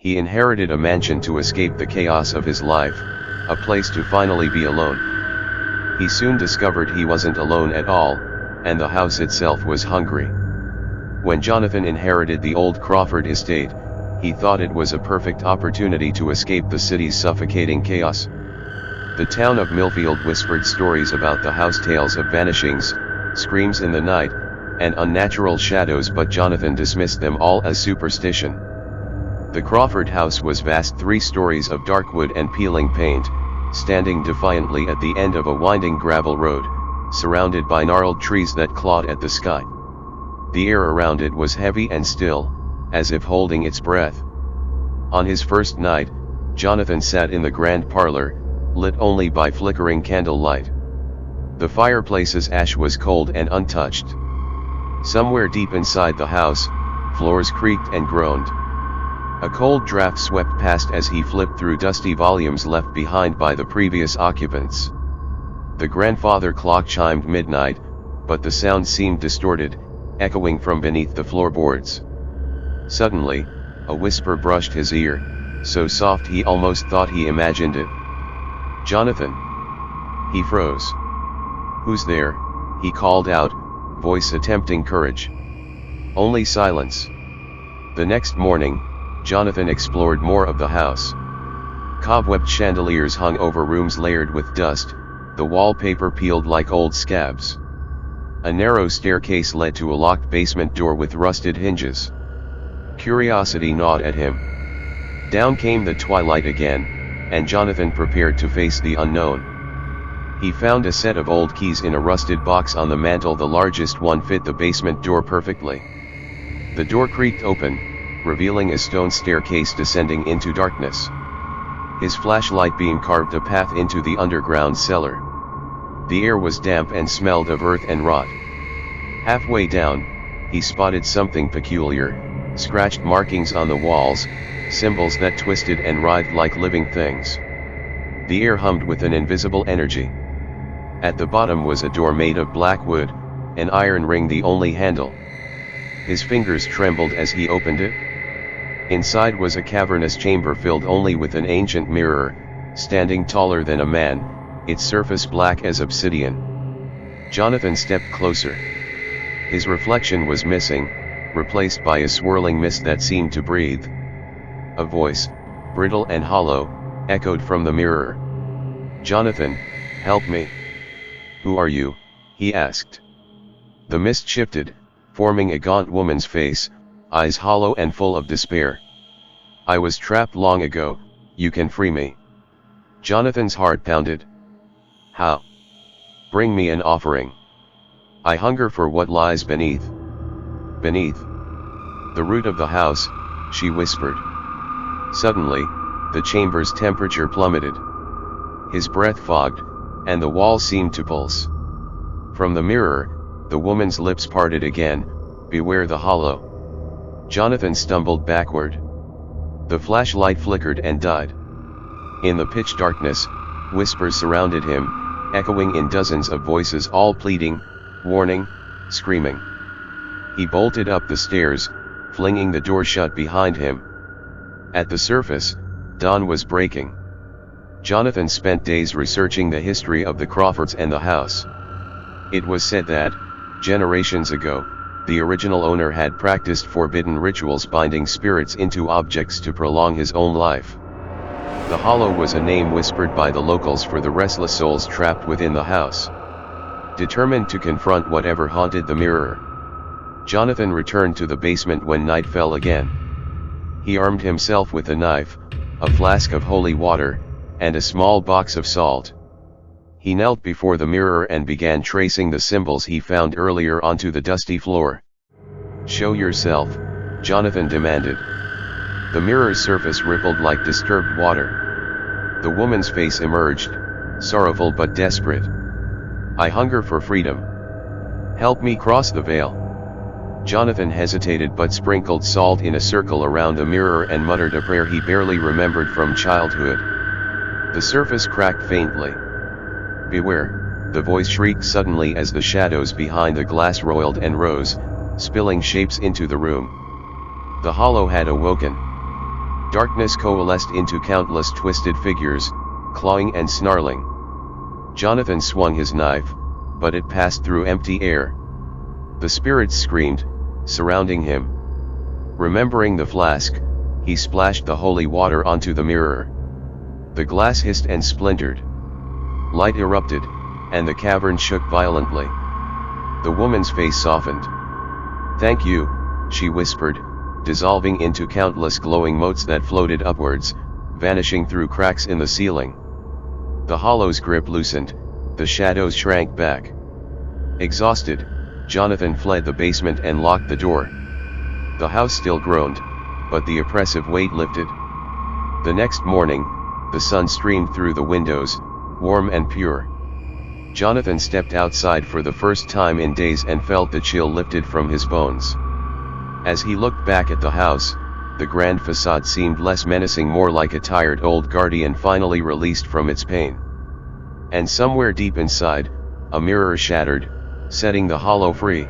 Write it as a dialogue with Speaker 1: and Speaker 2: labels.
Speaker 1: He inherited a mansion to escape the chaos of his life, a place to finally be alone. He soon discovered he wasn't alone at all, and the house itself was hungry. When Jonathan inherited the old Crawford estate, he thought it was a perfect opportunity to escape the city's suffocating chaos. The town of Millfield whispered stories about the house, tales of vanishings, screams in the night, and unnatural shadows, but Jonathan dismissed them all as superstition. The Crawford house was vast, 3 stories of dark wood and peeling paint, standing defiantly at the end of a winding gravel road, surrounded by gnarled trees that clawed at the sky. The air around it was heavy and still, as if holding its breath. On his first night, Jonathan sat in the grand parlor, lit only by flickering candlelight. The fireplace's ash was cold and untouched. Somewhere deep inside the house, floors creaked and groaned. A cold draft swept past as he flipped through dusty volumes left behind by the previous occupants. The grandfather clock chimed midnight, but the sound seemed distorted, echoing from beneath the floorboards. Suddenly, a whisper brushed his ear, so soft he almost thought he imagined it. "Jonathan!" He froze. "Who's there?" he called out, voice attempting courage. Only silence. The next morning, Jonathan explored more of the house. Cobwebbed chandeliers hung over rooms layered with dust, the wallpaper peeled like old scabs. A narrow staircase led to a locked basement door with rusted hinges. Curiosity gnawed at him. Down came the twilight again, and Jonathan prepared to face the unknown. He found a set of old keys in a rusted box on the mantel. The largest one fit the basement door perfectly. The door creaked open, revealing a stone staircase descending into darkness. His flashlight beam carved a path into the underground cellar. The air was damp and smelled of earth and rot. Halfway down, he spotted something peculiar, scratched markings on the walls, symbols that twisted and writhed like living things. The air hummed with an invisible energy. At the bottom was a door made of black wood, an iron ring the only handle. His fingers trembled as he opened it. Inside was a cavernous chamber filled only with an ancient mirror, standing taller than a man, its surface black as obsidian. Jonathan stepped closer. His reflection was missing, replaced by a swirling mist that seemed to breathe. A voice, brittle and hollow, echoed from the mirror. "Jonathan, help me." "Who are you?" he asked. The mist shifted, forming a gaunt woman's face, eyes hollow and full of despair. "I was trapped long ago, you can free me." Jonathan's heart pounded. "How?" "Bring me an offering. I hunger for what lies beneath." "Beneath?" "The root of the house," she whispered. Suddenly, the chamber's temperature plummeted. His breath fogged, and the wall seemed to pulse. From the mirror, the woman's lips parted again, "Beware the hollow." Jonathan stumbled backward. The flashlight flickered and died. In the pitch darkness, whispers surrounded him, echoing in dozens of voices, all pleading, warning, screaming. He bolted up the stairs, flinging the door shut behind him. At the surface, dawn was breaking. Jonathan spent days researching the history of the Crawfords and the house. It was said that, generations ago, the original owner had practiced forbidden rituals binding spirits into objects to prolong his own life. The Hollow was a name whispered by the locals for the restless souls trapped within the house. Determined to confront whatever haunted the mirror, Jonathan returned to the basement when night fell again. He armed himself with a knife, a flask of holy water, and a small box of salt. He knelt before the mirror and began tracing the symbols he found earlier onto the dusty floor. "Show yourself," Jonathan demanded. The mirror's surface rippled like disturbed water. The woman's face emerged, sorrowful but desperate. "I hunger for freedom. Help me cross the veil." Jonathan hesitated but sprinkled salt in a circle around the mirror and muttered a prayer he barely remembered from childhood. The surface cracked faintly. "Beware," the voice shrieked suddenly as the shadows behind the glass roiled and rose, spilling shapes into the room. The Hollow had awoken. Darkness coalesced into countless twisted figures, clawing and snarling. Jonathan swung his knife, but it passed through empty air. The spirits screamed, surrounding him. Remembering the flask, he splashed the holy water onto the mirror. The glass hissed and splintered. Light erupted, and the cavern shook violently. The woman's face softened. "Thank you," she whispered, dissolving into countless glowing motes that floated upwards, vanishing through cracks in the ceiling. The hollow's grip loosened, the shadows shrank back. Exhausted, Jonathan fled the basement and locked the door. The house still groaned, but the oppressive weight lifted. The next morning, the sun streamed through the windows, warm and pure. Jonathan stepped outside for the first time in days and felt the chill lifted from his bones. As he looked back at the house, the grand facade seemed less menacing, more like a tired old guardian finally released from its pain. And somewhere deep inside, a mirror shattered, setting the hollow free.